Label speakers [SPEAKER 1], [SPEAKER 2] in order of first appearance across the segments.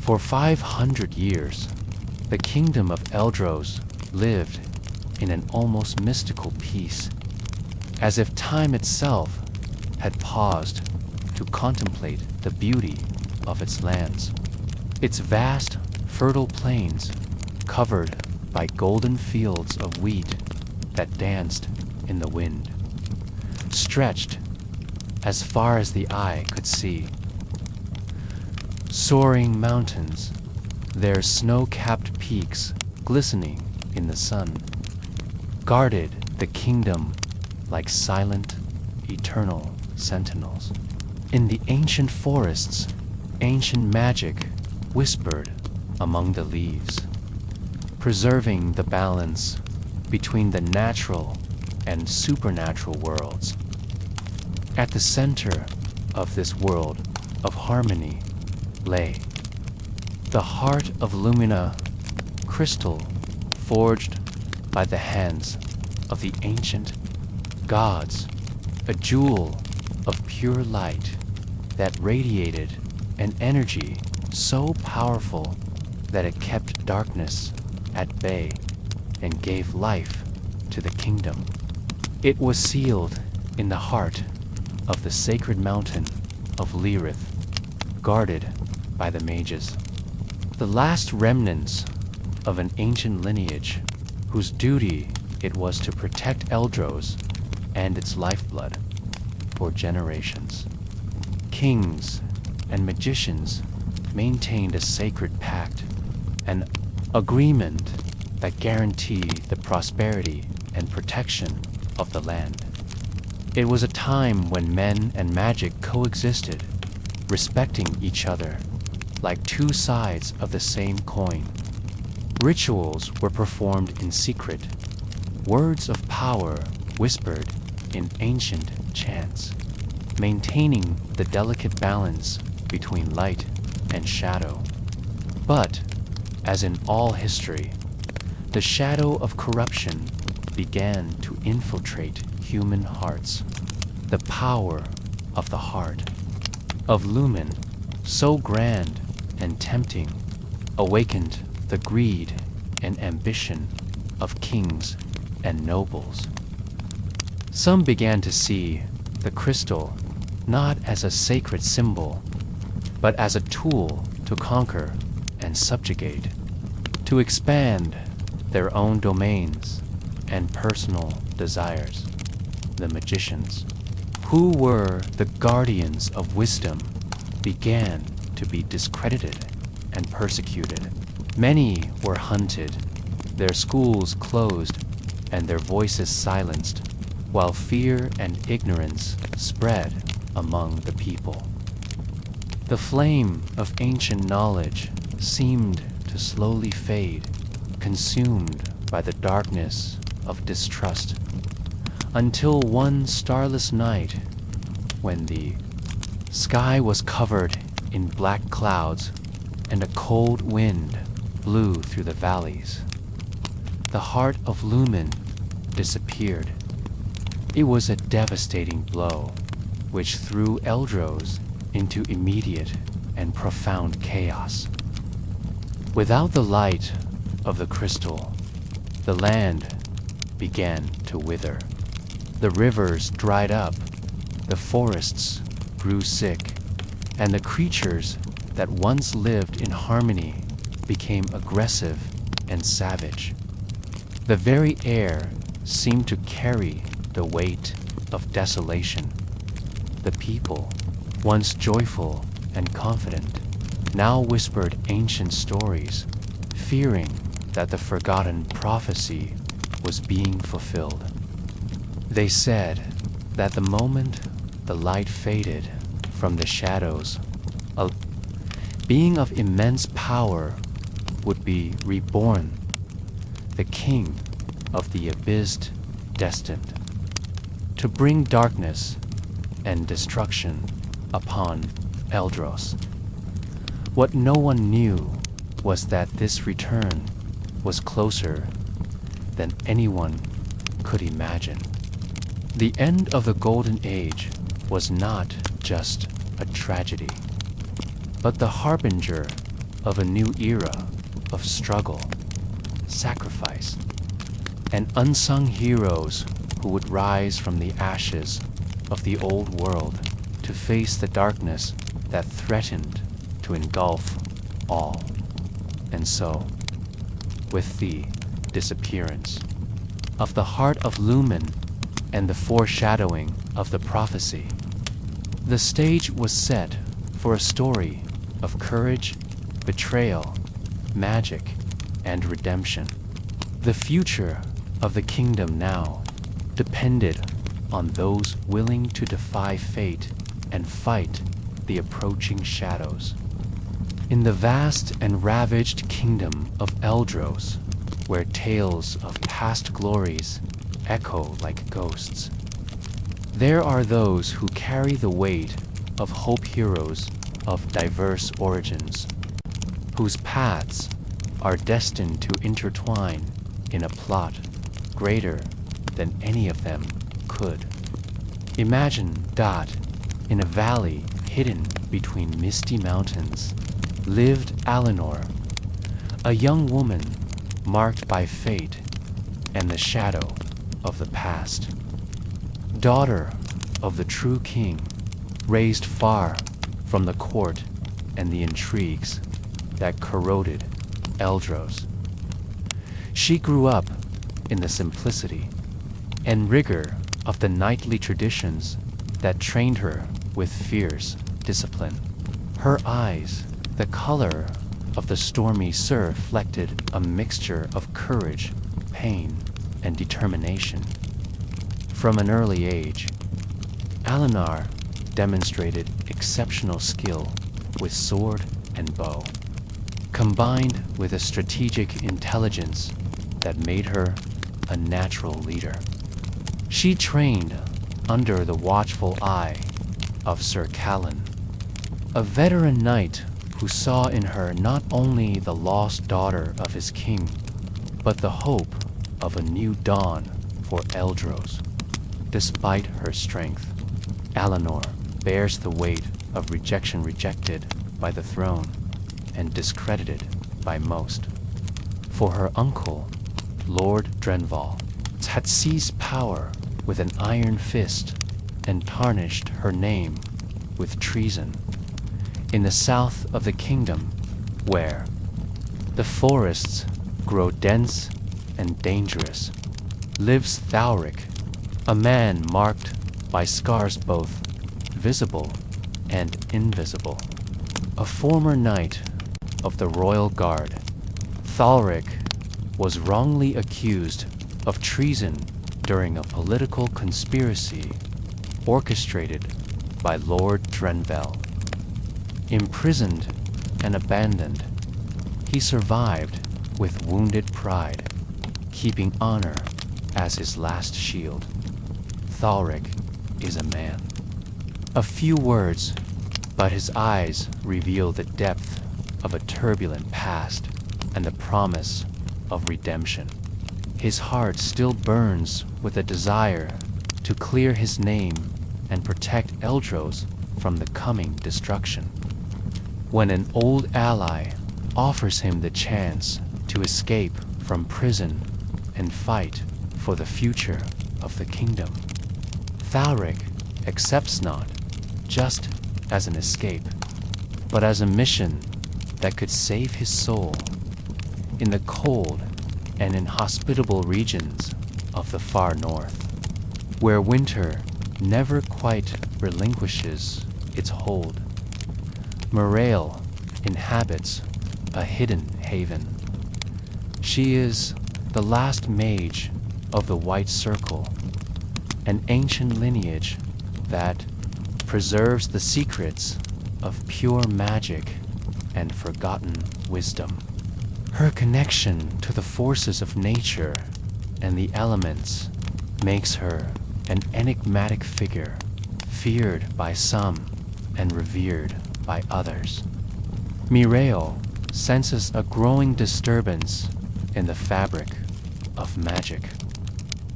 [SPEAKER 1] For 500 years, the kingdom of Eldros lived in an almost mystical peace, as if time itself had paused to contemplate the beauty of its lands. Its vast, fertile plains, covered by golden fields of wheat that danced in the wind, stretched as far as the eye could see. Soaring mountains, their snow-capped peaks glistening in the sun, guarded the kingdom like silent, eternal sentinels. In the ancient forests, ancient magic whispered among the leaves, preserving the balance between the natural and supernatural worlds. At the center of this world of harmony lay the heart of Lumina, crystal forged by the hands of the ancient gods, a jewel of pure light that radiated an energy so powerful that it kept darkness at bay and gave life to the kingdom. It was sealed in the heart of the sacred mountain of Lyra, guarded by the mages, the last remnants of an ancient lineage whose duty it was to protect Eldros and its lifeblood for generations. Kings and magicians maintained a sacred pact, an agreement that guaranteed the prosperity and protection of the land. It was a time when men and magic coexisted, respecting each other like two sides of the same coin. Rituals were performed in secret, words of power whispered in ancient chants, maintaining the delicate balance between light and shadow. But, as in all history, the shadow of corruption began to infiltrate human hearts. The power of the heart of Lumen, so grand and tempting, awakened the greed and ambition of kings and nobles. Some began to see the crystal not as a sacred symbol, but as a tool to conquer and subjugate, to expand their own domains and personal desires. The magicians, who were the guardians of wisdom, began to be discredited and persecuted. Many were hunted, their schools closed, and their voices silenced, while fear and ignorance spread among the people. The flame of ancient knowledge seemed to slowly fade, consumed by the darkness of distrust, until one starless night, when the sky was covered in black clouds and a cold wind blew through the valleys, the heart of Lumen disappeared. It was a devastating blow, which threw Eldros into immediate and profound chaos. Without the light of the crystal, the land began to wither. The rivers dried up, the forests grew sick, and the creatures that once lived in harmony became aggressive and savage. The very air seemed to carry the weight of desolation. The people, once joyful and confident, now whispered ancient stories, fearing that the forgotten prophecy was being fulfilled. They said that the moment the light faded from the shadows, a being of immense power would be reborn, the king of the abyss, destined to bring darkness and destruction upon Eldros. What no one knew was that this return was closer than anyone could imagine. The end of the Golden Age was not just a tragedy, but the harbinger of a new era of struggle, sacrifice, and unsung heroes who would rise from the ashes of the old world to face the darkness that threatened to engulf all. And so, with the disappearance of the heart of Lumen and the foreshadowing of the prophecy, the stage was set for a story of courage, betrayal, magic, and redemption. The future of the kingdom now depended on those willing to defy fate and fight the approaching shadows. In the vast and ravaged kingdom of Eldros, where tales of past glories echo like ghosts, there are those who carry the weight of hope heroes of diverse origins, whose paths are destined to intertwine in a plot greater than any of them could. Imagine that in a valley hidden between misty mountains lived Aelinor, a young woman marked by fate and the shadow of the past. Daughter of the true king, raised far from the court and the intrigues that corroded Eldros. She grew up in the simplicity and rigor of the knightly traditions that trained her with fierce discipline. Her eyes, the color of the stormy surf, reflected a mixture of courage, pain, and determination. From an early age, Aelinor demonstrated exceptional skill with sword and bow, combined with a strategic intelligence that made her a natural leader. She trained under the watchful eye of Sir Kael, a veteran knight who saw in her not only the lost daughter of his king, but the hope of a new dawn for Eldros. Despite her strength, Aelinor bears the weight of rejection, rejected by the throne and discredited by most. For her uncle, Lord Drenval, had seized power with an iron fist and tarnished her name with treason. In the south of the kingdom, where the forests grow dense and dangerous, lives Thalric, a man marked by scars both visible and invisible. A former knight of the royal guard, Thalric was wrongly accused of treason during a political conspiracy orchestrated by Lord Drenval. Imprisoned and abandoned, he survived with wounded pride, keeping honor as his last shield. Thalric is a man. A few words, but his eyes reveal the depth of a turbulent past and the promise of redemption. His heart still burns with a desire to clear his name and protect Eldros from the coming destruction. When an old ally offers him the chance to escape from prison and fight for the future of the kingdom, Thalric accepts not just as an escape, but as a mission that could save his soul. In the cold and inhospitable regions of the far north, where winter never quite relinquishes its hold, Mirael inhabits a hidden haven. She is the last mage of the White Circle, an ancient lineage that preserves the secrets of pure magic and forgotten wisdom. Her connection to the forces of nature and the elements makes her an enigmatic figure, feared by some and revered by others. Mirael senses a growing disturbance in the fabric of magic.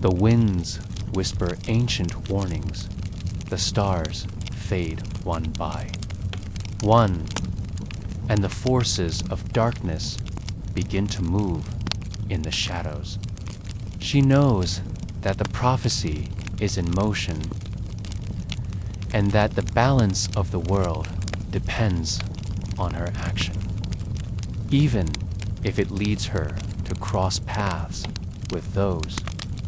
[SPEAKER 1] The winds whisper ancient warnings. The stars fade one by one, and the forces of darkness begin to move in the shadows. She knows that the prophecy is in motion and that the balance of the world depends on her action, even if it leads her to cross paths with those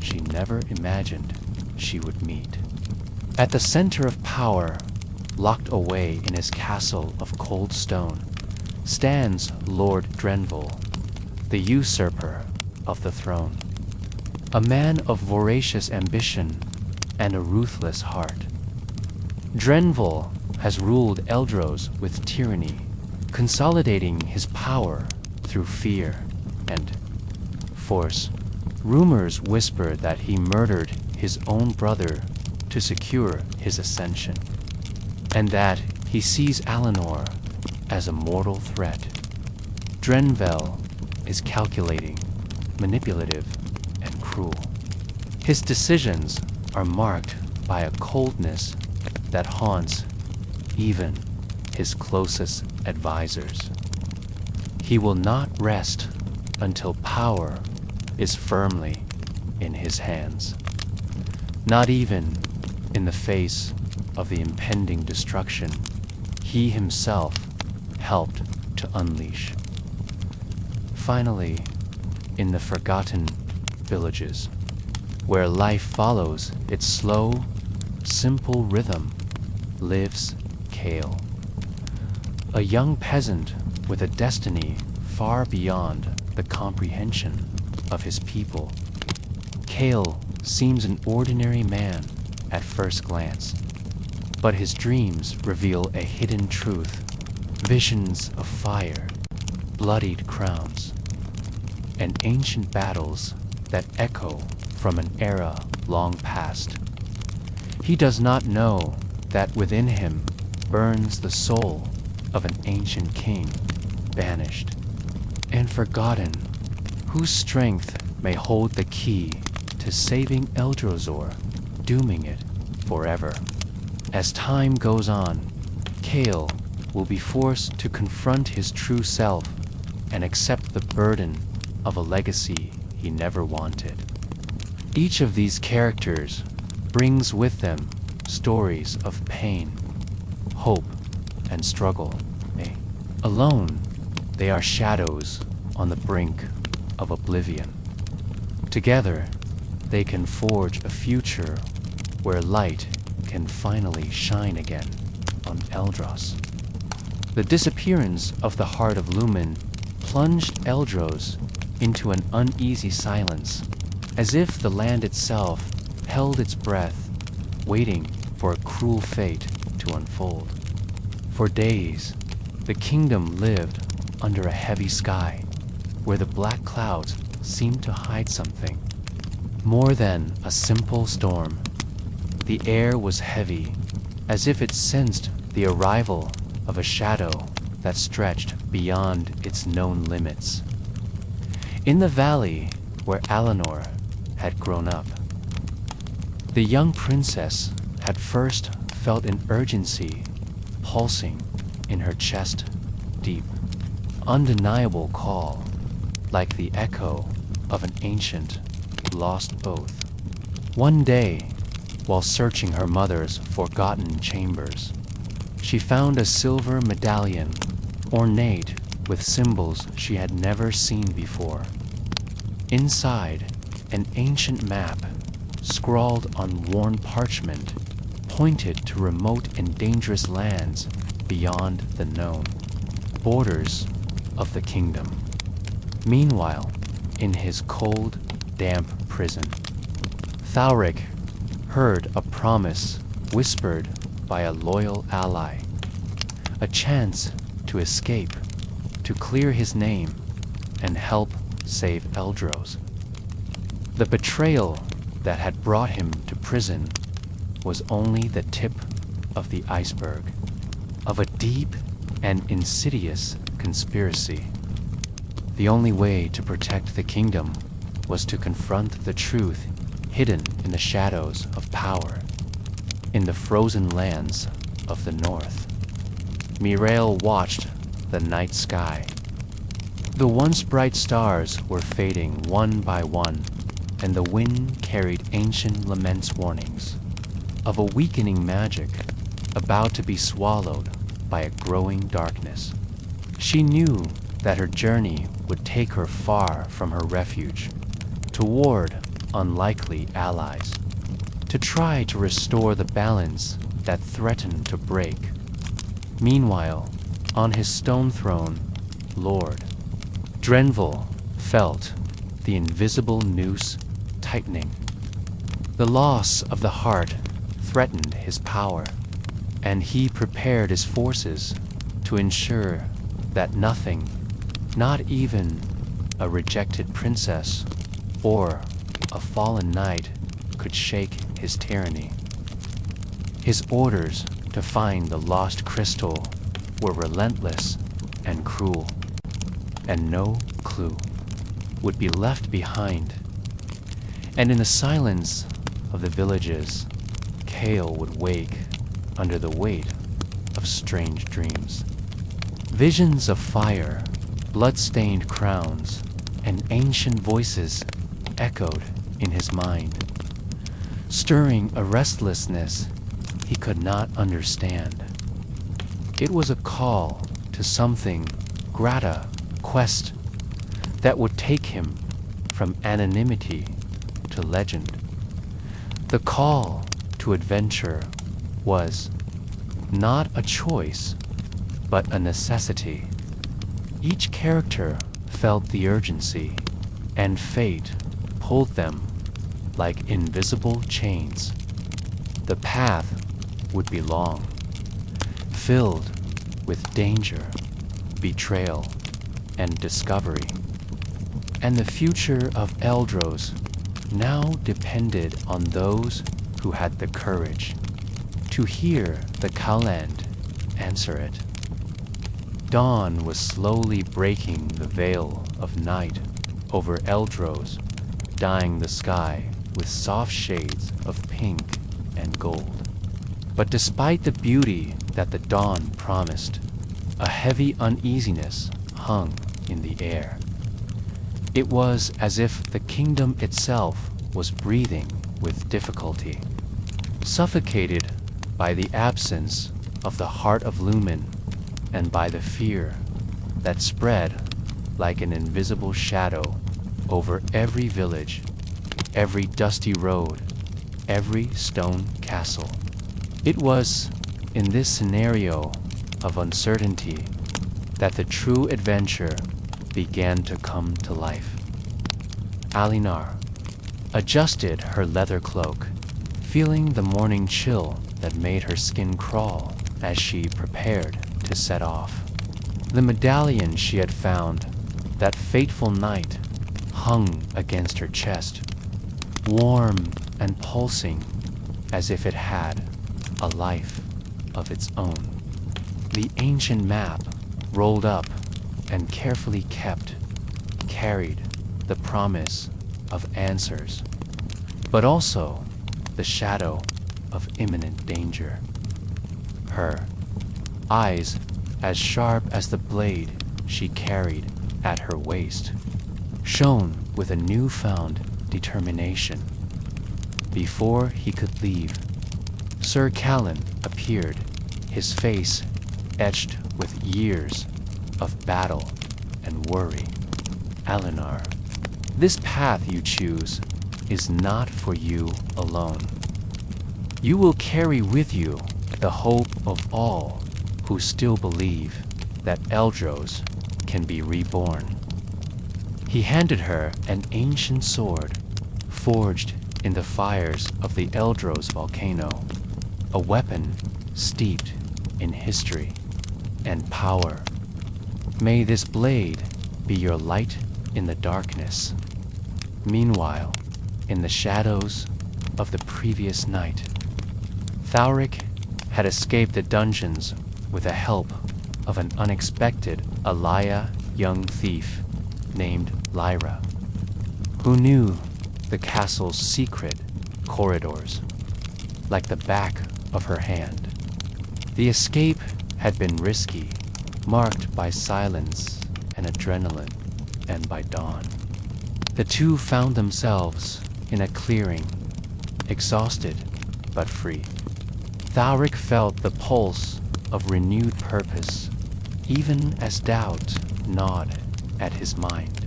[SPEAKER 1] she never imagined she would meet. At the center of power, locked away in his castle of cold stone, stands Lord Drenval, the usurper of the throne, a man of voracious ambition and a ruthless heart. Drenval has ruled Eldros with tyranny, consolidating his power through fear and force. Rumors whisper that he murdered his own brother to secure his ascension, and that he sees Aelinor as a mortal threat. Drenval is calculating, manipulative, and cruel. His decisions are marked by a coldness that haunts even his closest advisors. He will not rest until power is firmly in his hands, not even in the face of the impending destruction he himself helped to unleash. Finally, in the forgotten villages, where life follows its slow, simple rhythm, lives Kael, a young peasant with a destiny far beyond the comprehension of his people. Kael seems an ordinary man at first glance, but his dreams reveal a hidden truth, visions of fire, bloodied crowns, and ancient battles that echo from an era long past. He does not know that within him burns the soul of an ancient king, banished and forgotten, whose strength may hold the key to saving Eldrosor, dooming it forever. As time goes on, Kael will be forced to confront his true self and accept the burden of a legacy he never wanted. Each of these characters brings with them stories of pain, hope, and struggle. Alone, they are shadows on the brink of oblivion. Together, they can forge a future where light can finally shine again on Eldros. The disappearance of the Heart of Lumen plunged Eldros into an uneasy silence, as if the land itself held its breath, waiting for a cruel fate to unfold. For days, the kingdom lived under a heavy sky, where the black clouds seemed to hide something. More than a simple storm, the air was heavy, as if it sensed the arrival of a shadow that stretched beyond its known limits. In the valley where Aelinor had grown up, the young princess had first felt an urgency pulsing in her chest, deep, undeniable call, like the echo of an ancient, lost oath. One day, while searching her mother's forgotten chambers, she found a silver medallion, ornate with symbols she had never seen before. Inside, an ancient map, scrawled on worn parchment, pointed to remote and dangerous lands beyond the known borders of the kingdom. Meanwhile, in his cold, damp prison, Thalric heard a promise whispered by a loyal ally, a chance to escape, to clear his name, and help save Eldros. The betrayal that had brought him to prison was only the tip of the iceberg, of a deep and insidious conspiracy. The only way to protect the kingdom was to confront the truth hidden in the shadows of power, in the frozen lands of the north. Mirael watched the night sky. The once bright stars were fading one by one, and the wind carried ancient laments warnings of a weakening magic about to be swallowed by a growing darkness. She knew that her journey would take her far from her refuge, toward unlikely allies, to try to restore the balance that threatened to break. Meanwhile, on his stone throne, Lord Drenville felt the invisible noose tightening. The loss of the heart threatened his power, and he prepared his forces to ensure that nothing, not even a rejected princess or a fallen knight, could shake his tyranny. His orders to find the lost crystal were relentless and cruel, and no clue would be left behind. And in the silence of the villages, Kael would wake under the weight of strange dreams. Visions of fire, blood-stained crowns, and ancient voices echoed in his mind, stirring a restlessness he could not understand. It was a call to something grata quest that would take him from anonymity to legend. The call to adventure was not a choice, but a necessity. Each character felt the urgency, and fate pulled them like invisible chains. The path would be long, filled with danger, betrayal, and discovery. And the future of Eldros now depended on those who had the courage to hear the Kaeland answer it. Dawn was slowly breaking the veil of night over Eldros, dyeing the sky with soft shades of pink and gold. But despite the beauty that the dawn promised, a heavy uneasiness hung in the air. It was as if the kingdom itself was breathing with difficulty, suffocated by the absence of the heart of Lumen and by the fear that spread like an invisible shadow over every village, every dusty road, every stone castle. It was in this scenario of uncertainty that the true adventure began to come to life. Aelinor adjusted her leather cloak, feeling the morning chill that made her skin crawl as she prepared to set off. The medallion she had found that fateful night hung against her chest, warm and pulsing as if it had a life of its own. The ancient map, rolled up and carefully kept, carried the promise of answers, but also the shadow of imminent danger. Her eyes as sharp as the blade she carried at her waist shone with a newfound determination. Before he could leave, Sir Kaelan appeared, his face etched with years of battle and worry. Aelinor, this path you choose is not for you alone. You will carry with you the hope of all who still believe that Eldros can be reborn. He handed her an ancient sword forged in the fires of the Eldros volcano, a weapon steeped in history and power. May this blade be your light in the darkness. Meanwhile, in the shadows of the previous night, Thaurik had escaped the dungeons with the help of an unexpected Alaya young thief named Lyra, who knew the castle's secret corridors like the back of her hand. The escape had been risky, marked by silence and adrenaline and by dawn. The two found themselves in a clearing, exhausted but free. Thalric felt the pulse of renewed purpose, even as doubt gnawed at his mind.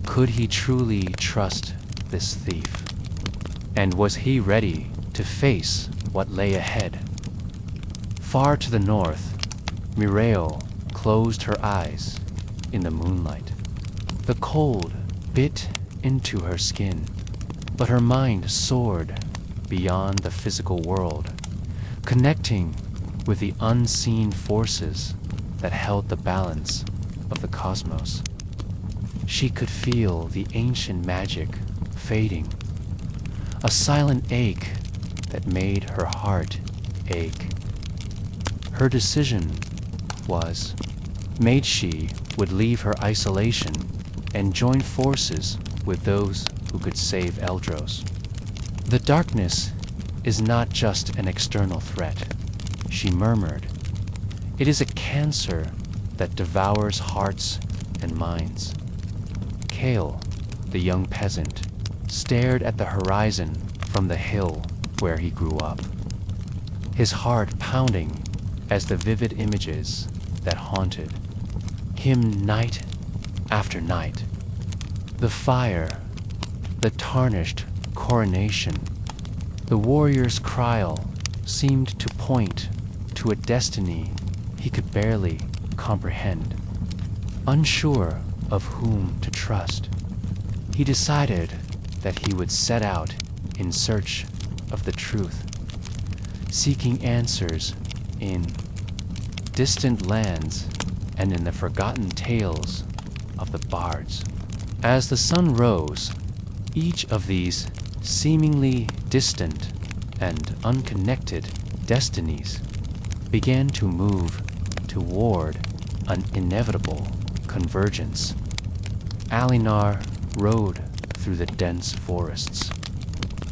[SPEAKER 1] Could he truly trust this thief? And was he ready to face what lay ahead? Far to the north, Mirael closed her eyes in the moonlight. The cold bit into her skin, but her mind soared beyond the physical world, connecting with the unseen forces that held the balance of the cosmos. She could feel the ancient magic fading, a silent ache that made her heart ache. Her decision was made. She would leave her isolation and join forces with those who could save Eldros. The darkness is not just an external threat, she murmured. It is a cancer that devours hearts and minds. Kael, the young peasant, stared at the horizon from the hill where he grew up, his heart pounding as the vivid images that haunted him night after night. The fire, the tarnished coronation, the warrior's cry seemed to point to a destiny he could barely comprehend. Unsure of whom to trust, he decided that he would set out in search of the truth, seeking answers in distant lands and in the forgotten tales of the bards. As the sun rose, each of these seemingly distant and unconnected destinies began to move toward an inevitable convergence. Aelinor rode through the dense forests,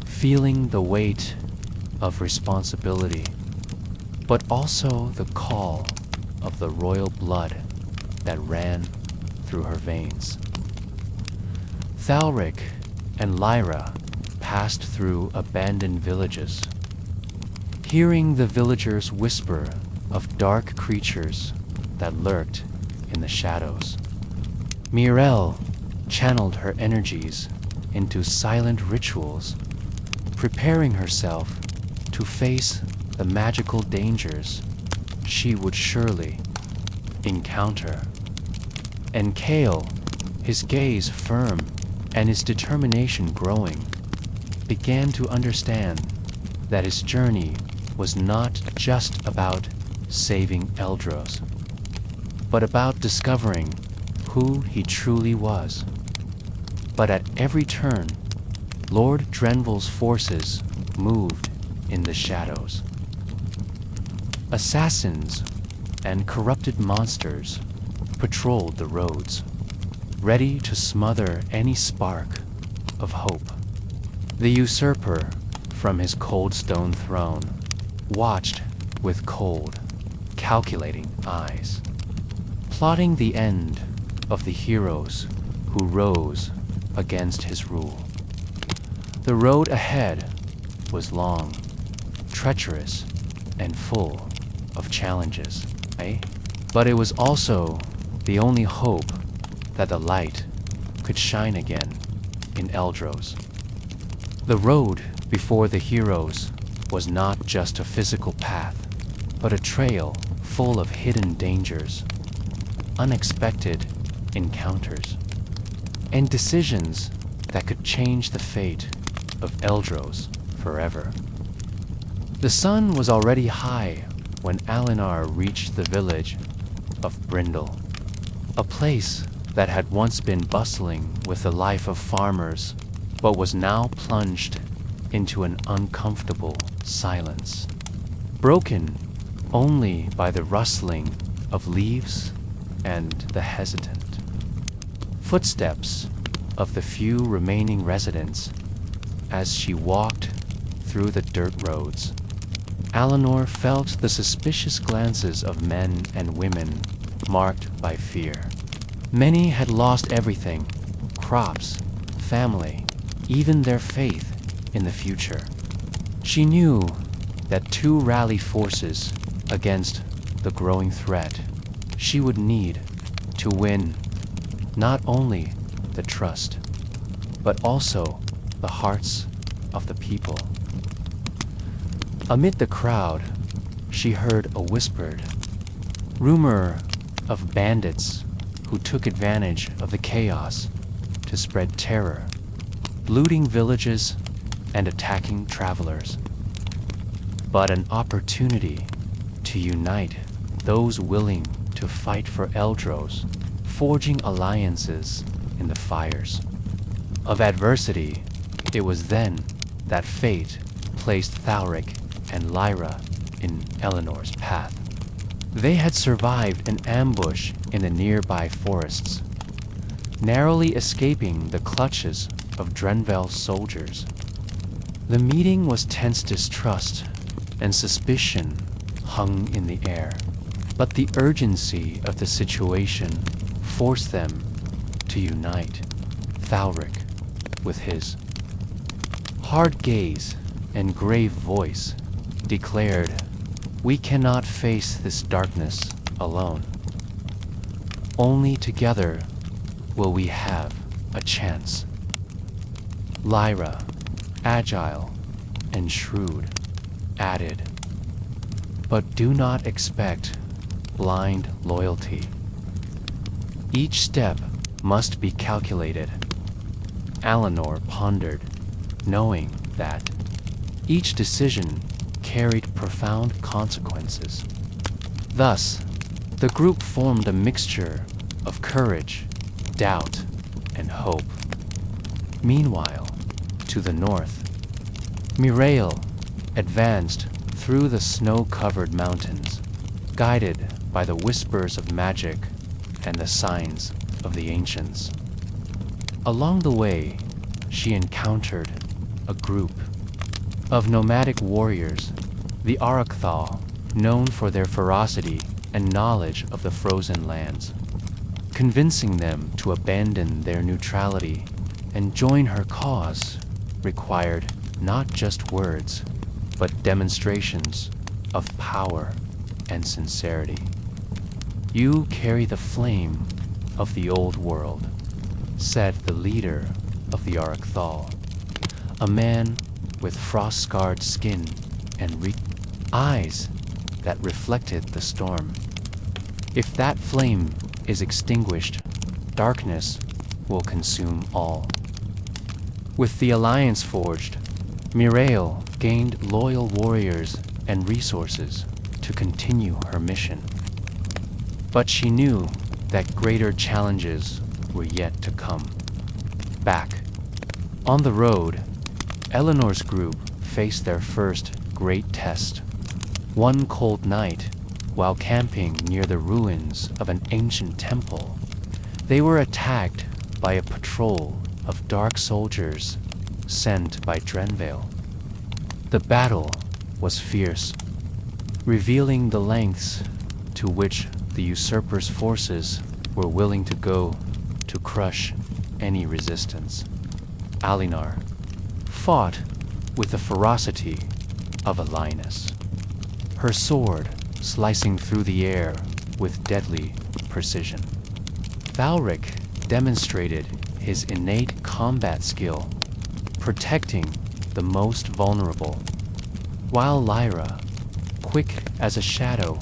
[SPEAKER 1] feeling the weight of responsibility, but also the call of the royal blood that ran through her veins. Thalric and Lyra passed through abandoned villages, hearing the villagers whisper of dark creatures that lurked in the shadows. Mirael channeled her energies into silent rituals, preparing herself to face the magical dangers she would surely encounter. And Kael, his gaze firm and his determination growing, began to understand that his journey was not just about saving Eldros, but about discovering who he truly was. But at every turn, Lord Drenval's forces moved in the shadows. Assassins and corrupted monsters patrolled the roads, ready to smother any spark of hope. The usurper, from his cold stone throne, watched with cold, calculating eyes, plotting the end of the heroes who rose against his rule. The road ahead was long, treacherous, and full of challenges, but it was also the only hope that the light could shine again in Eldros. The road before the heroes was not just a physical path, but a trail full of hidden dangers, unexpected encounters, and decisions that could change the fate of Eldros forever. The sun was already high when Aelinor reached the village of Brindle, a place that had once been bustling with the life of farmers, but was now plunged into an uncomfortable silence, broken only by the rustling of leaves and the hesitant footsteps of the few remaining residents as she walked through the dirt roads. Aelinor felt the suspicious glances of men and women marked by fear. Many had lost everything: crops, family, even their faith in the future. She knew that to rally forces against the growing threat, she would need to win not only the trust, but also the hearts of the people. Amid the crowd, she heard a whispered rumor of bandits who took advantage of the chaos to spread terror, looting villages and attacking travelers. But an opportunity to unite those willing to fight for Eldros, forging alliances in the fires of adversity. It was then that fate placed Thalric and Lyra in Aelinor's path. They had survived an ambush in the nearby forests, narrowly escaping the clutches of Drenvel's soldiers. The meeting was tense distrust, and suspicion hung in the air. But the urgency of the situation forced them to unite. Thalric, with his hard gaze and grave voice, declared, "We cannot face this darkness alone. Only together will we have a chance." Lyra, agile and shrewd, added, "But do not expect blind loyalty. Each step must be calculated." Aelinor pondered, knowing that each decision carried profound consequences. Thus, the group formed a mixture of courage, doubt, and hope. Meanwhile, to the north, Mirael advanced through the snow-covered mountains, guided by the whispers of magic and the signs of the ancients. Along the way, she encountered a group of nomadic warriors, the Arakthal, known for their ferocity and knowledge of the frozen lands. Convincing them to abandon their neutrality and join her cause required not just words, but demonstrations of power and sincerity. "You carry the flame of the old world," said the leader of the Arakthal, a man with frost-scarred skin and eyes that reflected the storm. "If that flame is extinguished, darkness will consume all." With the alliance forged, Mirael gained loyal warriors and resources to continue her mission. But she knew that greater challenges were yet to come. Back on the road, Aelinor's group faced their first great test. One cold night, while camping near the ruins of an ancient temple, they were attacked by a patrol of dark soldiers sent by Drenvel. The battle was fierce, revealing the lengths to which the usurper's forces were willing to go to crush any resistance. Aelinor fought with the ferocity of a lioness, her sword slicing through the air with deadly precision. Thalric demonstrated his innate combat skill, protecting the most vulnerable, while Lyra, quick as a shadow,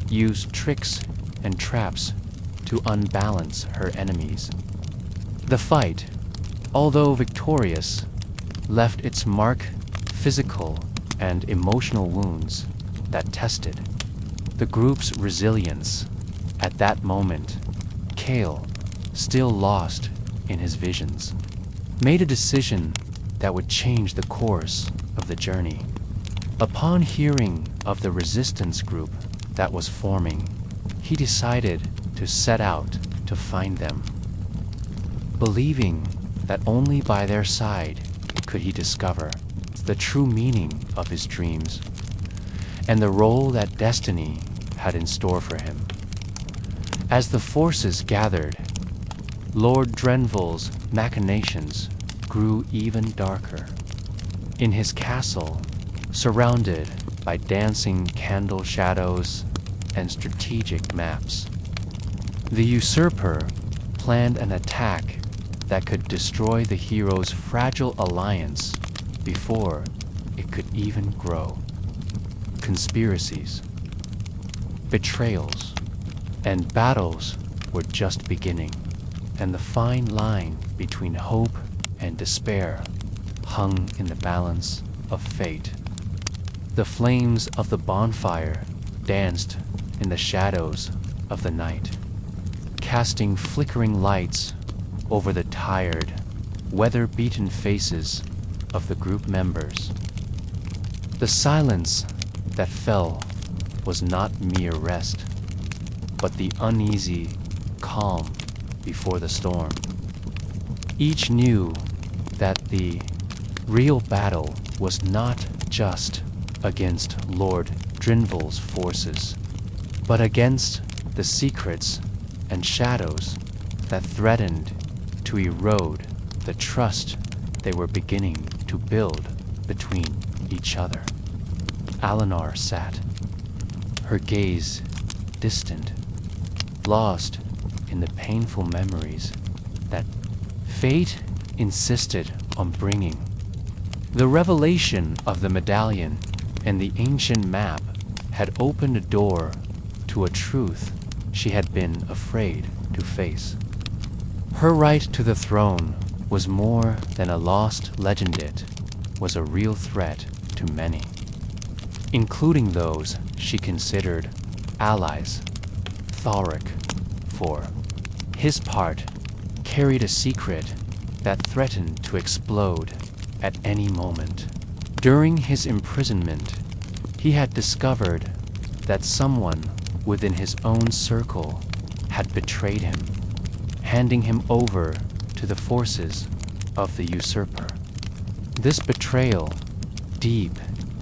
[SPEAKER 1] used tricks and traps to unbalance her enemies. The fight, although victorious, left its mark: physical and emotional wounds that tested the group's resilience. At that moment, Kael, still lost in his visions, made a decision that would change the course of the journey. Upon hearing of the resistance group that was forming, he decided to set out to find them, believing that only by their side could he discover the true meaning of his dreams. and the role that destiny had in store for him. As the forces gathered, Lord Drenvil's machinations grew even darker. In his castle, surrounded by dancing candle shadows and strategic maps, the usurper planned an attack that could destroy the hero's fragile alliance before it could even grow. Conspiracies, betrayals, and battles were just beginning, and the fine line between hope and despair hung in the balance of fate. The flames of the bonfire danced in the shadows of the night, casting flickering lights over the tired, weather-beaten faces of the group members. The silence that fell was not mere rest, but the uneasy calm before the storm. Each knew that the real battle was not just against Lord Drenvil's forces, but against the secrets and shadows that threatened to erode the trust they were beginning to build between each other. Aelinor sat, her gaze distant, lost in the painful memories that fate insisted on bringing. The revelation of the medallion and the ancient map had opened a door to a truth she had been afraid to face. Her right to the throne was more than a lost legend. It was a real threat to many, including those she considered allies. Thoric, for his part, carried a secret that threatened to explode at any moment. During his imprisonment, he had discovered that someone within his own circle had betrayed him, handing him over to the forces of the usurper. This betrayal, deep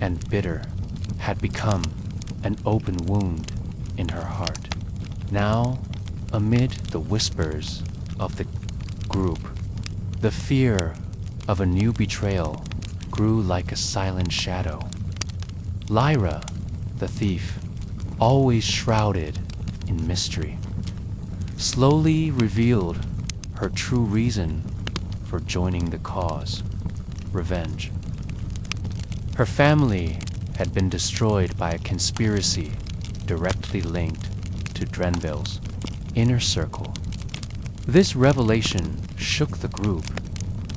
[SPEAKER 1] and bitter, had become an open wound in her heart. Now, amid the whispers of the group, the fear of a new betrayal grew like a silent shadow. Lyra, the thief, always shrouded in mystery, slowly revealed her true reason for joining the cause: revenge. Her family had been destroyed by a conspiracy directly linked to Drenvil's inner circle. This revelation shook the group,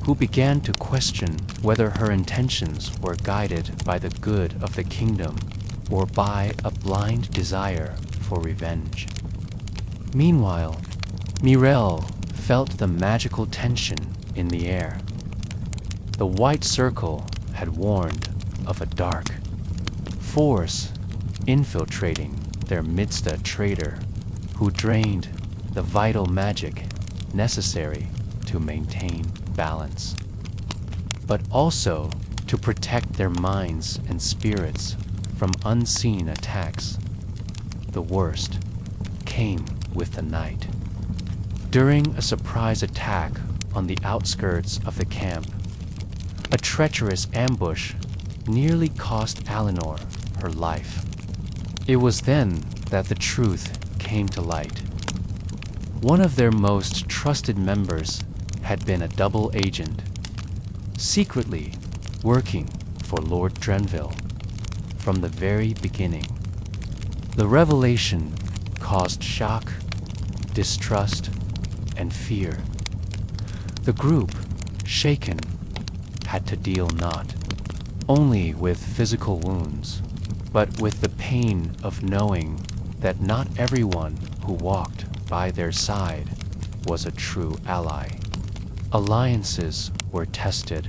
[SPEAKER 1] who began to question whether her intentions were guided by the good of the kingdom or by a blind desire for revenge. Meanwhile, Mirael felt the magical tension in the air. The white circle had warned of a dark force infiltrating their midst, a traitor who drained the vital magic necessary to maintain balance, but also to protect their minds and spirits from unseen attacks. The worst came with the night. During a surprise attack on the outskirts of the camp, a treacherous ambush nearly cost Aelinor her life. It was then that the truth came to light. One of their most trusted members had been a double agent, secretly working for Lord Drenvil from the very beginning. The revelation caused shock, distrust, and fear. The group, shaken, had to deal not only with physical wounds, but with the pain of knowing that not everyone who walked by their side was a true ally. Alliances were tested,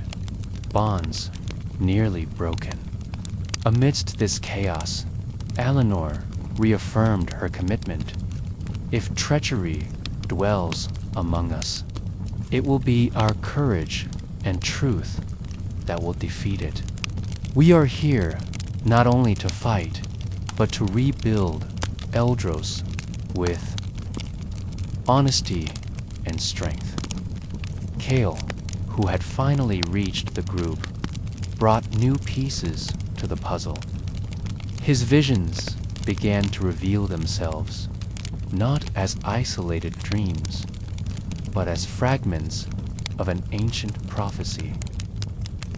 [SPEAKER 1] bonds nearly broken. Amidst this chaos, Aelinor reaffirmed her commitment. If treachery dwells among us, it will be our courage and truth that will defeat it. We are here not only to fight, but to rebuild Eldros with honesty and strength. Kael, who had finally reached the group, brought new pieces to the puzzle. His visions began to reveal themselves, not as isolated dreams, but as fragments of an ancient prophecy.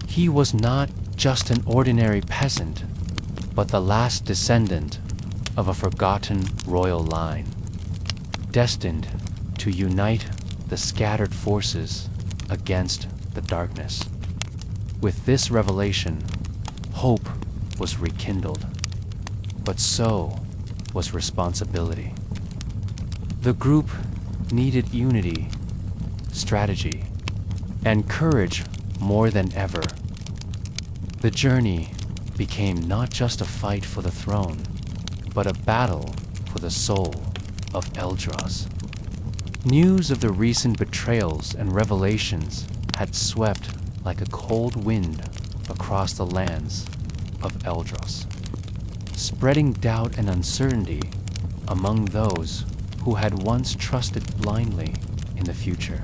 [SPEAKER 1] He was not just an ordinary peasant, but the last descendant of a forgotten royal line, destined to unite the scattered forces against the darkness. With this revelation, hope was rekindled, but so was responsibility. The group needed unity, strategy, and courage more than ever. The journey became not just a fight for the throne, but a battle for the soul of Eldros. News of the recent betrayals and revelations had swept like a cold wind across the lands of Eldros, spreading doubt and uncertainty among those who had once trusted blindly in the future.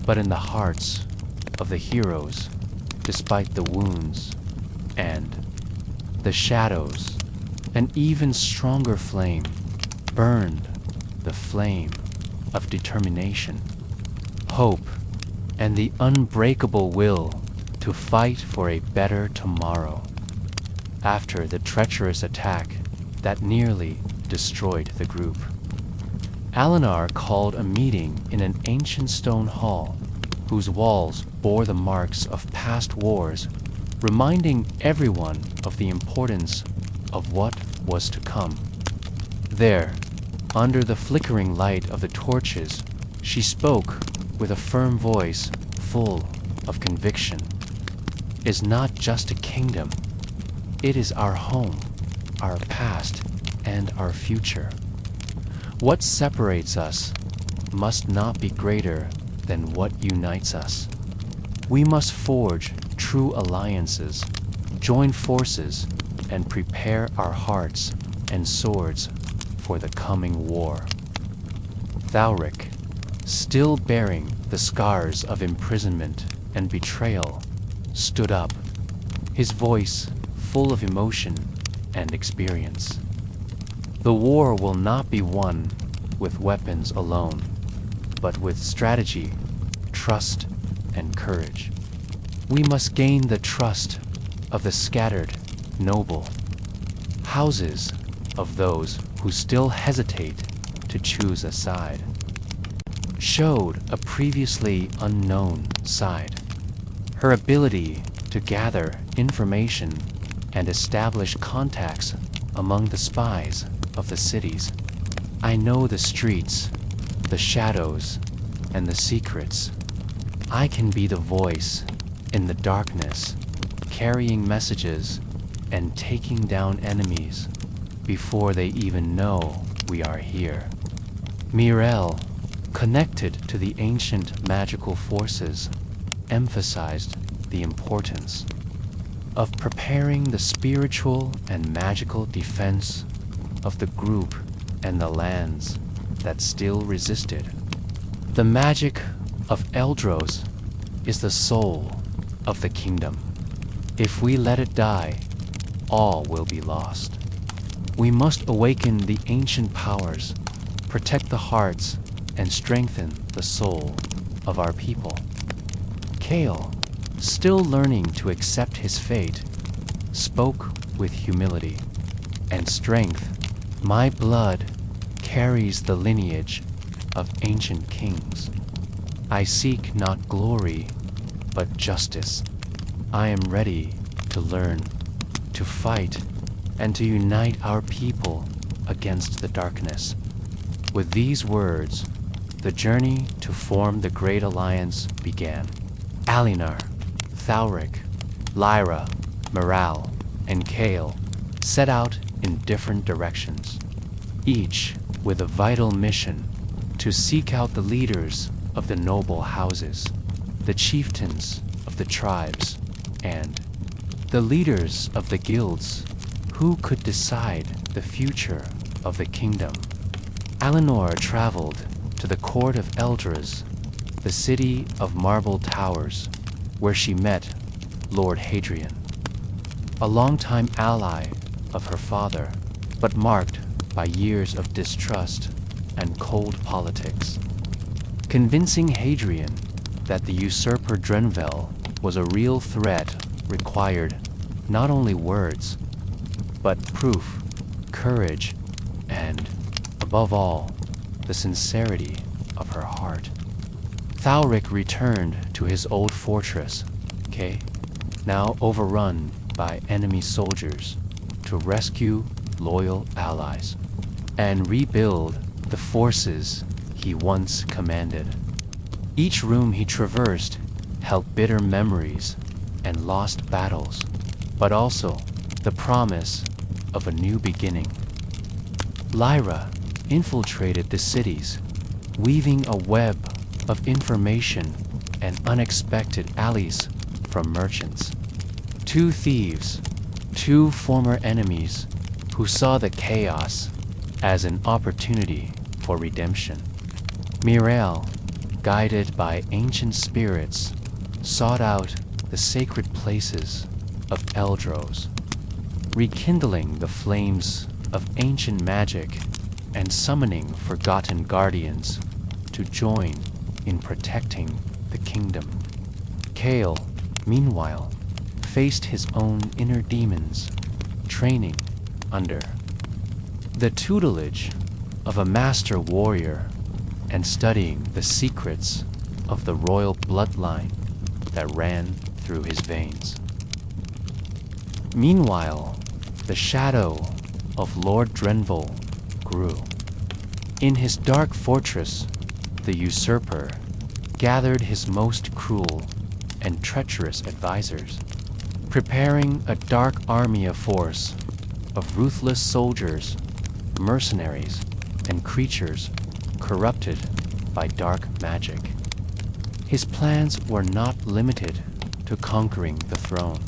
[SPEAKER 1] But in the hearts of the heroes, despite the wounds and the shadows, an even stronger flame burned, the flame of determination, hope, and the unbreakable will to fight for a better tomorrow. After the treacherous attack that nearly destroyed the group, Aelinor called a meeting in an ancient stone hall whose walls bore the marks of past wars, reminding everyone of the importance of what was to come. There, under the flickering light of the torches, she spoke with a firm voice full of conviction. Is not just a kingdom, it is our home, our past, and our future. What separates us must not be greater than what unites us. We must forge true alliances, join forces, and prepare our hearts and swords for the coming war. Thalric, still bearing the scars of imprisonment and betrayal, stood up, his voice full of emotion and experience. The war will not be won with weapons alone, but with strategy, trust, and courage. We must gain the trust of the scattered, noble houses of those who still hesitate to choose a side. Showed a previously unknown side. Her ability to gather information and establish contacts among the spies of the cities. I know the streets, the shadows, and the secrets. I can be the voice in the darkness, carrying messages and taking down enemies before they even know we are here. Mirael, connected to the ancient magical forces, emphasized the importance of preparing the spiritual and magical defense of the group and the lands that still resisted. The magic of Eldros is the soul of the kingdom. If we let it die, all will be lost. We must awaken the ancient powers, protect the hearts, and strengthen the soul of our people. Kael, still learning to accept his fate, spoke with humility and strength. My blood carries the lineage of ancient kings. I seek not glory, but justice. I am ready to learn, to fight, and to unite our people against the darkness. With these words, the journey to form the Great Alliance began. Aelinor, Thalric, Lyra, Mirael, and Kael set out in different directions, each with a vital mission to seek out the leaders of the noble houses, the chieftains of the tribes, and the leaders of the guilds who could decide the future of the kingdom. Aelinor traveled to the court of Eldros, the city of marble towers, where she met Lord Hadrian, a longtime ally of her father, but marked by years of distrust and cold politics. Convincing Hadrian that the usurper Drenvel was a real threat required not only words, but proof, courage, and, above all, the sincerity of her heart. Thalric returned to his old fortress, Kael, now overrun by enemy soldiers, to rescue loyal allies and rebuild the forces he once commanded. Each room he traversed held bitter memories and lost battles, but also the promise of a new beginning. Lyra infiltrated the cities, weaving a web of information and unexpected allies from merchants. Two thieves, two former enemies who saw the chaos as an opportunity for redemption. Mirael, guided by ancient spirits, sought out the sacred places of Eldros, rekindling the flames of ancient magic and summoning forgotten guardians to join in protecting the kingdom. Kael, meanwhile, faced his own inner demons, training under the tutelage of a master warrior and studying the secrets of the royal bloodline that ran through his veins. Meanwhile, the shadow of Lord Drenvel grew. In his dark fortress, the usurper gathered his most cruel and treacherous advisors, preparing a dark army of force of ruthless soldiers, mercenaries, and creatures corrupted by dark magic. His plans were not limited to conquering the throne,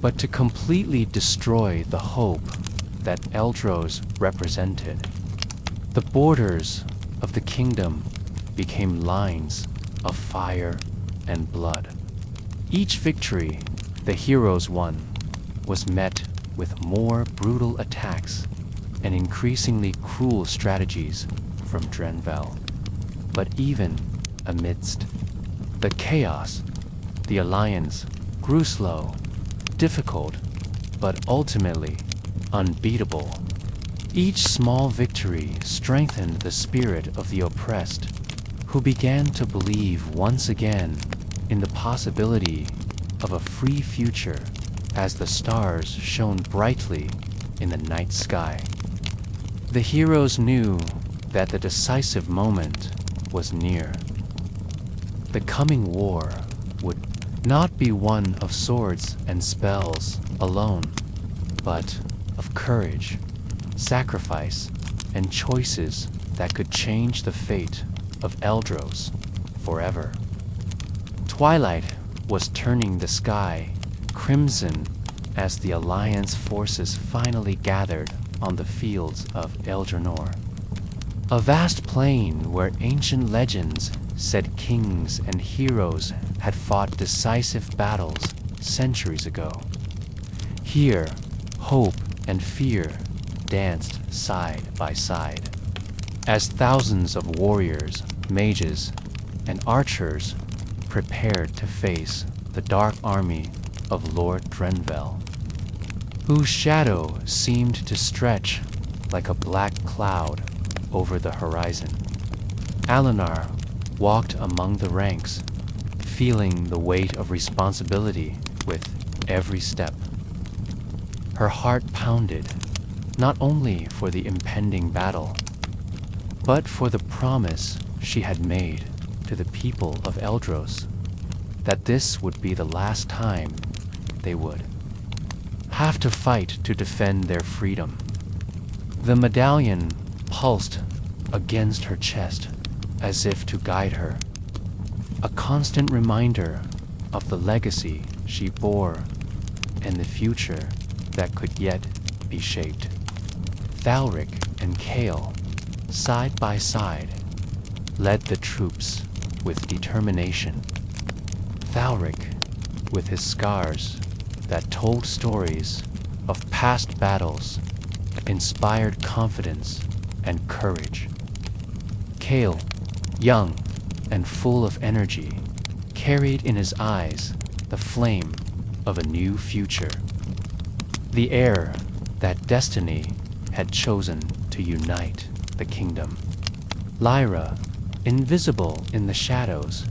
[SPEAKER 1] but to completely destroy the hope that Eldros represented. The borders of the kingdom became lines of fire and blood. Each victory the heroes won was met with more brutal attacks and increasingly cruel strategies from Drenvel. But even amidst the chaos, the alliance grew slow, difficult, but ultimately unbeatable. Each small victory strengthened the spirit of the oppressed, who began to believe once again in the possibility of a free future as the stars shone brightly in the night sky. The heroes knew that the decisive moment was near. The coming war would not be one of swords and spells alone, but of courage, sacrifice, and choices that could change the fate of Eldros forever. Twilight was turning the sky crimson as the Alliance forces finally gathered on the fields of Eldrinor, a vast plain where ancient legends said kings and heroes had fought decisive battles centuries ago. Here, hope and fear danced side by side, as thousands of warriors, mages, and archers prepared to face the dark army of Lord Drenvel, whose shadow seemed to stretch like a black cloud over the horizon. Aelinor walked among the ranks, feeling the weight of responsibility with every step. Her heart pounded, not only for the impending battle, but for the promise she had made to the people of Eldros, that this would be the last time they would have to fight to defend their freedom. The medallion pulsed against her chest as if to guide her, a constant reminder of the legacy she bore and the future that could yet be shaped. Thalric and Kael, side by side, led the troops with determination. Thalric, with his scars that told stories of past battles, inspired confidence and courage. Kael, young and full of energy, carried in his eyes the flame of a new future. The heir that destiny had chosen to unite the kingdom. Lyra, invisible in the shadows,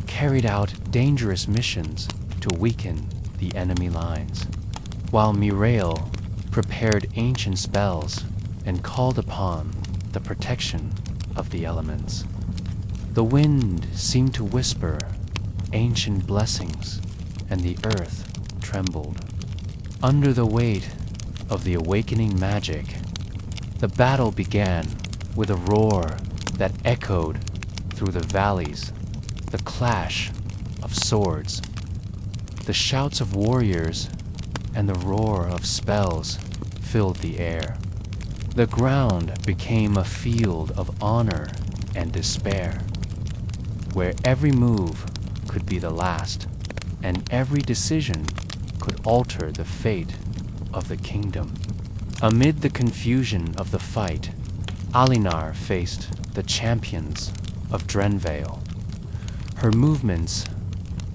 [SPEAKER 1] carried out dangerous missions to weaken the enemy lines, while Mirael prepared ancient spells and called upon the protection of the elements. The wind seemed to whisper ancient blessings, and the earth trembled. Under the weight of the awakening magic, the battle began with a roar that echoed through the valleys, the clash of swords, the shouts of warriors, and the roar of spells filled the air. The ground became a field of honor and despair, where every move could be the last, and every decision could alter the fate of the kingdom. Amid the confusion of the fight, Aelinor faced the champions of Drenvale, her movements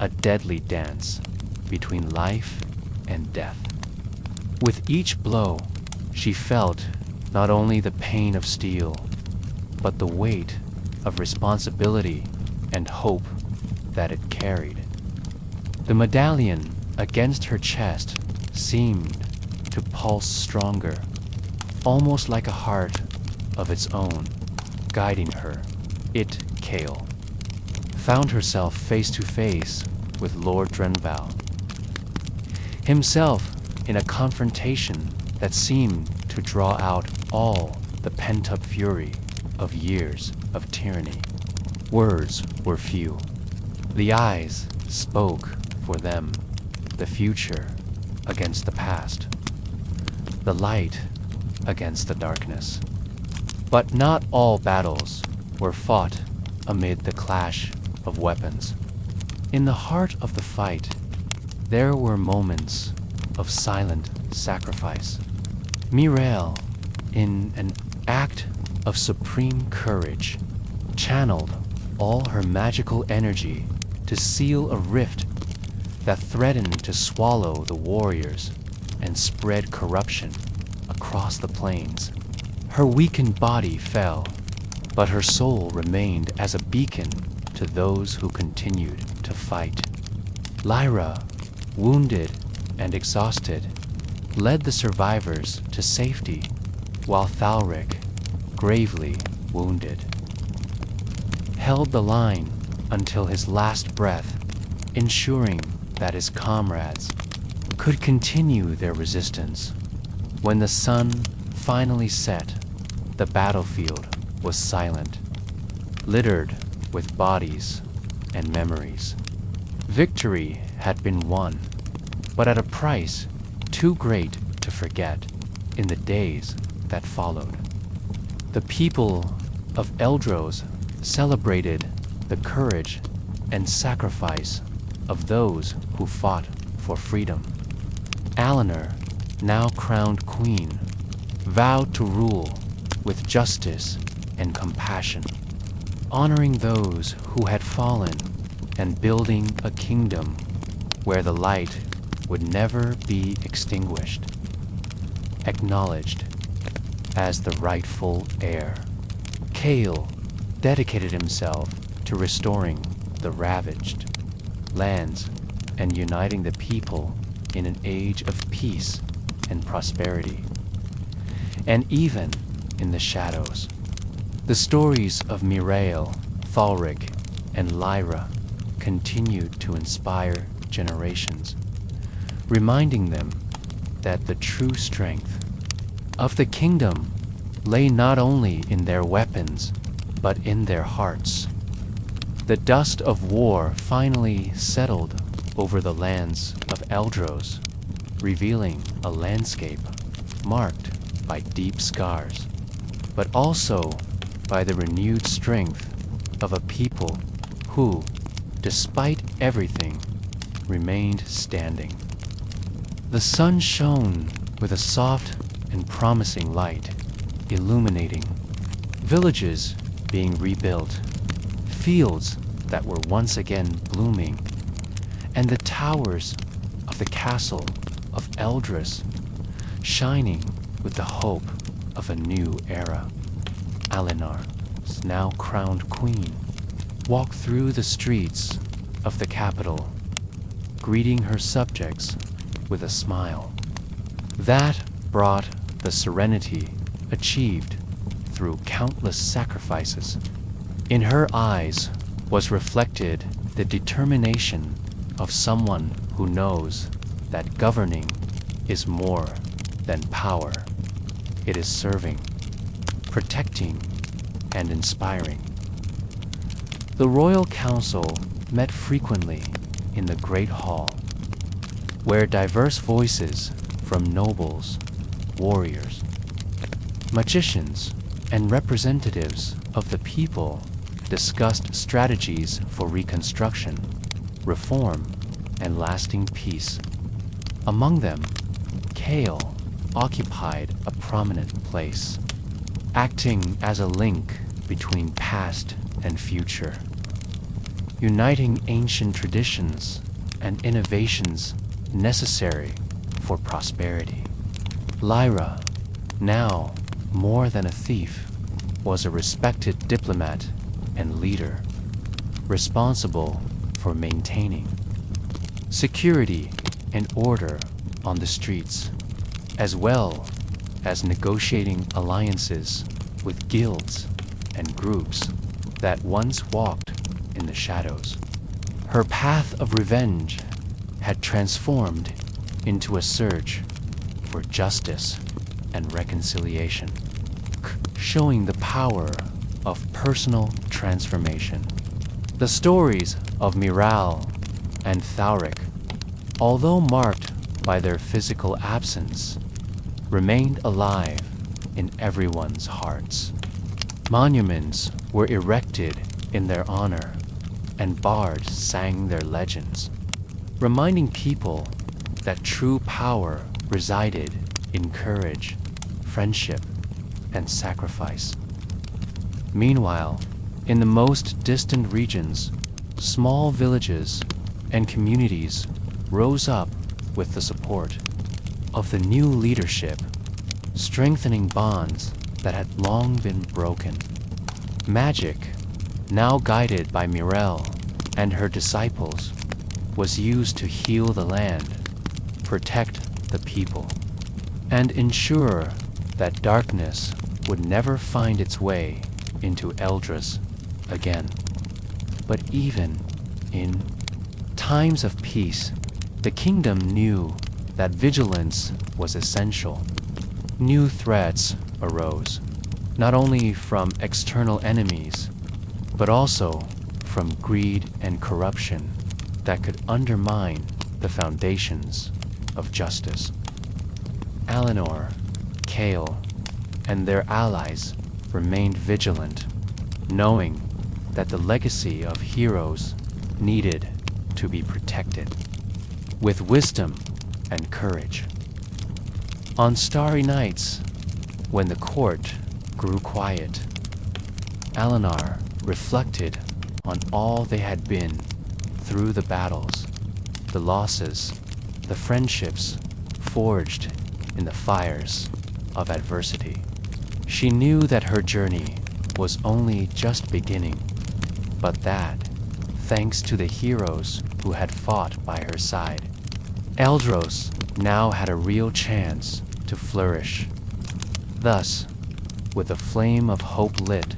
[SPEAKER 1] a deadly dance between life and death. With each blow, she felt not only the pain of steel, but the weight of responsibility and hope that it carried. The medallion against her chest seemed to pulse stronger, almost like a heart of its own, guiding her. It, Kael, found herself face to face with Lord Drenval, himself in a confrontation that seemed to draw out all the pent-up fury of years of tyranny. Words were few. The eyes spoke for them, the future against the past, the light against the darkness. But not all battles were fought amid the clash of weapons. In the heart of the fight, there were moments of silent sacrifice. Mirael, in an act of supreme courage, channeled all her magical energy to seal a rift that threatened to swallow the warriors and spread corruption across the plains. Her weakened body fell, but her soul remained as a beacon to those who continued to fight. Lyra, wounded and exhausted, led the survivors to safety, while Thalric, gravely wounded, held the line until his last breath, ensuring that his comrades could continue their resistance. When the sun finally set, the battlefield was silent, littered with bodies and memories. Victory had been won, but at a price too great to forget in the days that followed. The people of Eldros celebrated the courage and sacrifice of those who fought for freedom. Aelinor, now crowned queen, vowed to rule with justice and compassion, honoring those who had fallen and building a kingdom where the light would never be extinguished, acknowledged as the rightful heir. Kael dedicated himself to restoring the ravaged lands and uniting the people in an age of peace and prosperity. And even in the shadows, the stories of Mirael, Thalric, and Lyra continued to inspire generations, reminding them that the true strength of the kingdom lay not only in their weapons, but in their hearts. The dust of war finally settled over the lands of Eldros, revealing a landscape marked by deep scars, but also by the renewed strength of a people who, despite everything, remained standing. The sun shone with a soft and promising light, illuminating villages being rebuilt, fields that were once again blooming, and the towers of the castle of Eldros shining with the hope of a new era. Aelinor, now crowned queen, walked through the streets of the capital, greeting her subjects with a smile. That brought the serenity achieved through countless sacrifices. In her eyes was reflected the determination of someone who knows that governing is more than power. It is serving, protecting, and inspiring. The royal council met frequently in the Great Hall, where diverse voices from nobles, warriors, magicians, and representatives of the people discussed strategies for reconstruction, reform, and lasting peace. Among them, Kael occupied a prominent place, acting as a link between past and future, uniting ancient traditions and innovations necessary for prosperity. Lyra, now more than a thief, was a respected diplomat and leader, responsible for maintaining security and order on the streets, as well as negotiating alliances with guilds and groups that once walked in the shadows. Her path of revenge had transformed into a search for justice and reconciliation, showing the power of personal transformation. The stories of Mirael and Thaurik, although marked by their physical absence, remained alive in everyone's hearts. Monuments were erected in their honor, and bards sang their legends, reminding people that true power resided in courage, friendship, and sacrifice. Meanwhile, in the most distant regions, small villages and communities rose up with the support of the new leadership, strengthening bonds that had long been broken. Magic, now guided by Mirael and her disciples, was used to heal the land, protect the people, and ensure that darkness would never find its way into Eldros again. But even in times of peace, the kingdom knew that vigilance was essential. New threats arose, not only from external enemies, but also from greed and corruption that could undermine the foundations of justice. Aelinor, Kael, and their allies remained vigilant, knowing that the legacy of heroes needed to be protected with wisdom and courage. On starry nights, when the court grew quiet, Aelinor reflected on all they had been through, the battles, the losses, the friendships forged in the fires of adversity. She knew that her journey was only just beginning, but that, thanks to the heroes who had fought by her side, Eldros now had a real chance to flourish. Thus, with the flame of hope lit,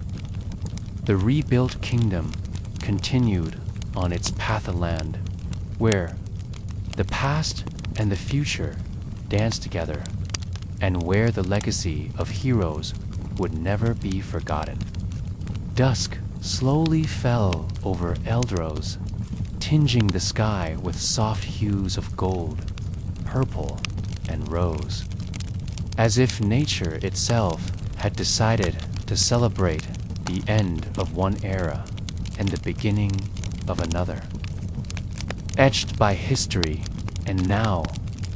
[SPEAKER 1] the rebuilt kingdom continued on its pathland, where the past and the future danced together, and where the legacy of heroes would never be forgotten. Dusk slowly fell over Eldros, tinging the sky with soft hues of gold, purple, and rose. as if nature itself had decided to celebrate the end of one era and the beginning of another. Etched by history and now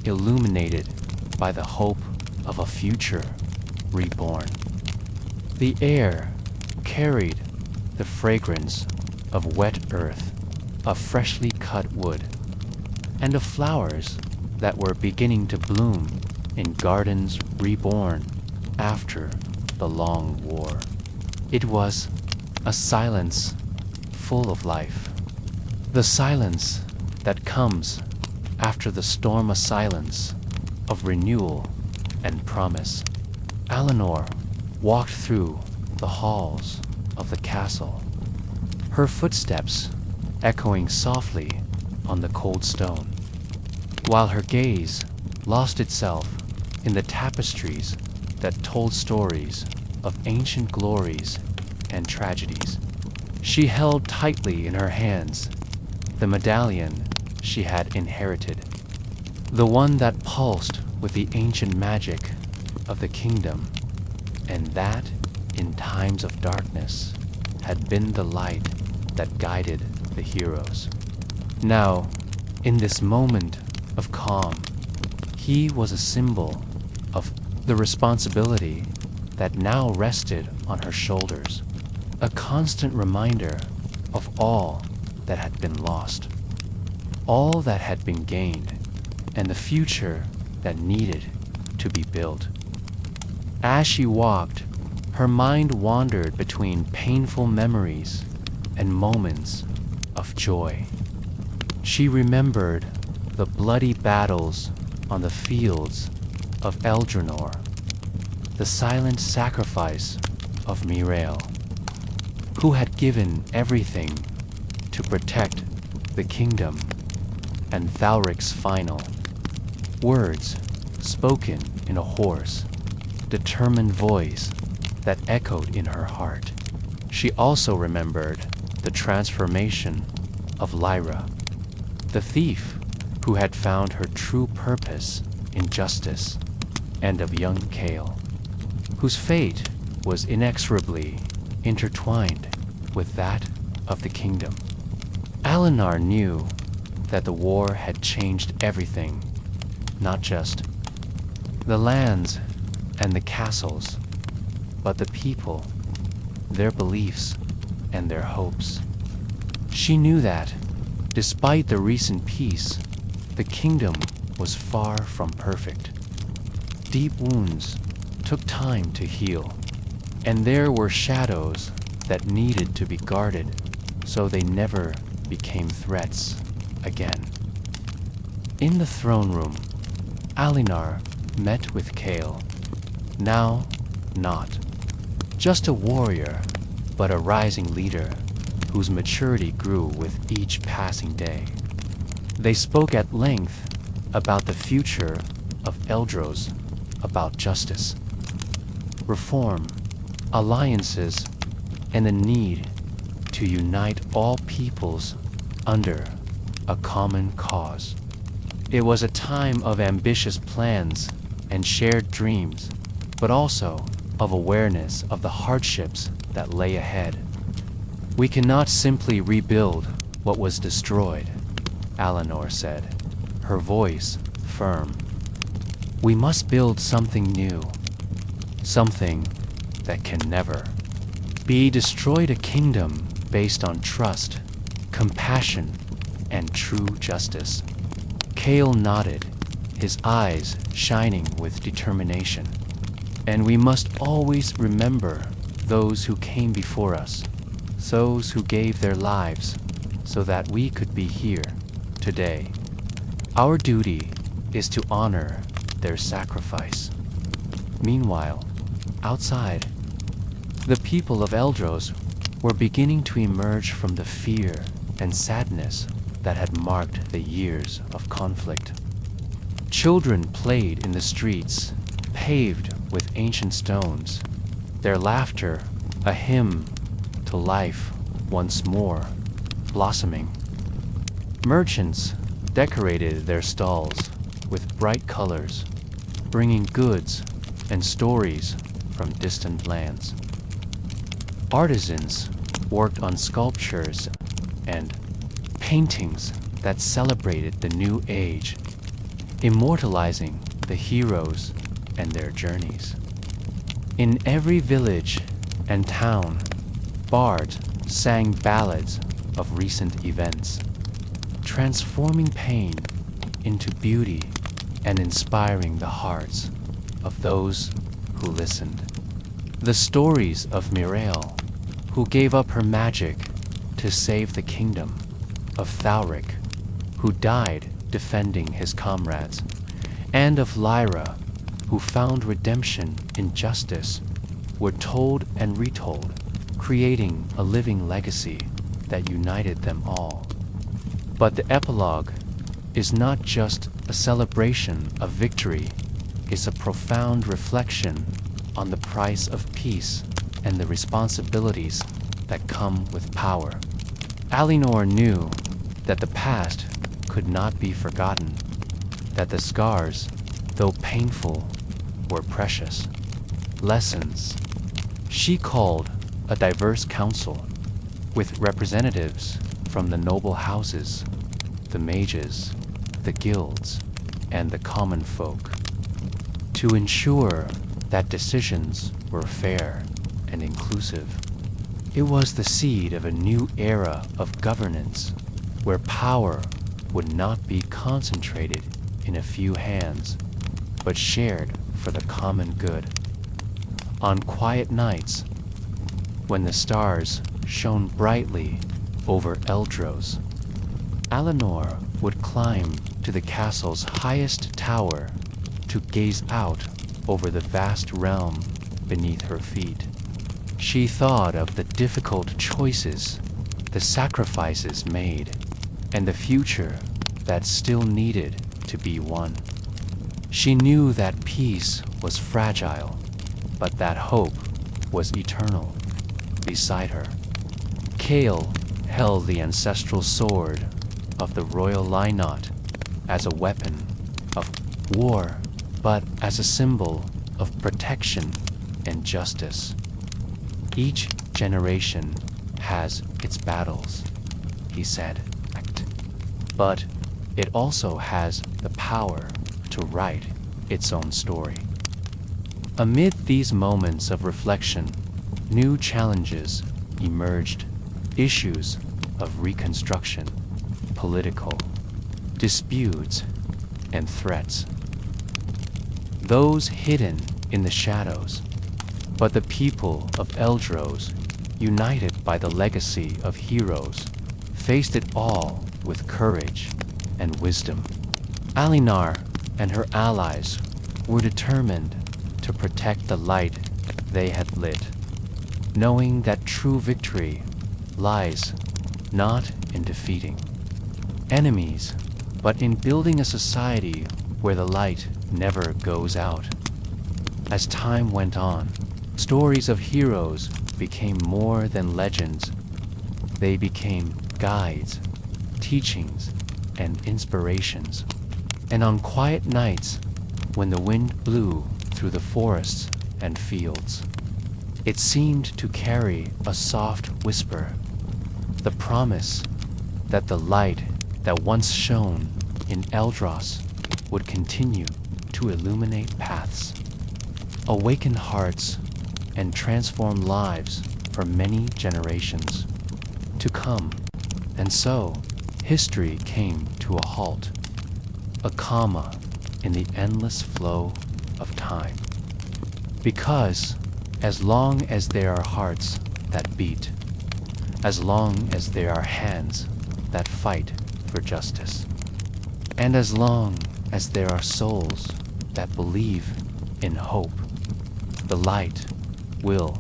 [SPEAKER 1] illuminated by the hope of a future reborn. The air carried the fragrance of wet earth, of freshly cut wood, and of flowers that were beginning to bloom in gardens reborn after the long war. It was a silence full of life. The silence that comes after the storm, a silence of renewal and promise. Aelinor walked through the halls of the castle, her footsteps echoing softly on the cold stone, while her gaze lost itself in the tapestries that told stories of ancient glories and tragedies. She held tightly in her hands the medallion she had inherited, the one that pulsed with the ancient magic of the kingdom, and that, in times of darkness, had been the light that guided the heroes. Now, in this moment of calm, he was a symbol of the responsibility that now rested on her shoulders, a constant reminder of all that had been lost, all that had been gained, and the future that needed to be built. As she walked, her mind wandered between painful memories and moments of joy. She remembered the bloody battles on the fields of Eldros, the silent sacrifice of Mirael, who had given everything to protect the kingdom, and Thalric's final words spoken in a hoarse, determined voice that echoed in her heart. She also remembered the transformation of Lyra, the thief who had found her true purpose in justice, and of young Kael, whose fate was inexorably intertwined with that of the kingdom. Aelinor knew that the war had changed everything, not just the lands and the castles, but the people, their beliefs, and their hopes. She knew that, despite the recent peace, the kingdom was far from perfect. Deep wounds took time to heal, and there were shadows that needed to be guarded so they never became threats again. In the throne room, Aelinor met with Kael, now not just a warrior, but a rising leader whose maturity grew with each passing day. They spoke at length about the future of Eldros, about justice, reform, alliances, and the need to unite all peoples under a common cause. It was a time of ambitious plans and shared dreams, but also of awareness of the hardships that lay ahead. We cannot simply rebuild what was destroyed, Aelinor said, her voice firm. We must build something new, something that can never be destroyed, a kingdom based on trust, compassion, and true justice. Kael nodded, his eyes shining with determination. And we must always remember those who came before us, those who gave their lives so that we could be here today. Our duty is to honor their sacrifice. Meanwhile, outside, the people of Eldros were beginning to emerge from the fear and sadness that had marked the years of conflict. Children played in the streets, paved with ancient stones, their laughter a hymn to life once more blossoming. Merchants decorated their stalls with bright colors, bringing goods and stories from distant lands. Artisans worked on sculptures and paintings that celebrated the new age, immortalizing the heroes and their journeys. In every village and town, bards sang ballads of recent events, transforming pain into beauty and inspiring the hearts of those who listened. The stories of Mirael, who gave up her magic to save the kingdom, of Thalric, who died defending his comrades, and of Lyra, who found redemption in justice, were told and retold, creating a living legacy that united them all. But the epilogue is not just a celebration of victory, it's a profound reflection on the price of peace and the responsibilities that come with power. Aelinor knew that the past could not be forgotten, that the scars, though painful, were precious lessons. She called a diverse council with representatives from the noble houses, the mages, the guilds, and the common folk, to ensure that decisions were fair and inclusive. It was the seed of a new era of governance where power would not be concentrated in a few hands, but shared for the common good. On quiet nights, when the stars shone brightly over Eldros, Aelinor would climb to the castle's highest tower to gaze out over the vast realm beneath her feet. She thought of the difficult choices, the sacrifices made, and the future that still needed to be won. She knew that peace was fragile, but that hope was eternal beside her. Kael held the ancestral sword of the royal Lynot as a weapon of war, but as a symbol of protection and justice. Each generation has its battles, he said, but it also has the power to write its own story. Amid these moments of reflection, new challenges emerged, issues of reconstruction, political disputes, and threats. Those hidden in the shadows, but the people of Eldros, united by the legacy of heroes, faced it all with courage and wisdom. Aelinor and her allies were determined to protect the light they had lit, knowing that true victory lies not in defeating enemies, but in building a society where the light never goes out. As time went on, stories of heroes became more than legends. They became guides, teachings, and inspirations. And on quiet nights, when the wind blew through the forests and fields, it seemed to carry a soft whisper, the promise that the light that once shone in Eldros would continue to illuminate paths, awaken hearts, and transform lives for many generations to come. And so, history came to a halt, a comma in the endless flow of time. Because as long as there are hearts that beat, as long as there are hands that fight for justice, and as long as there are souls that believe in hope, the light will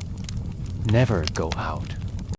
[SPEAKER 1] never go out.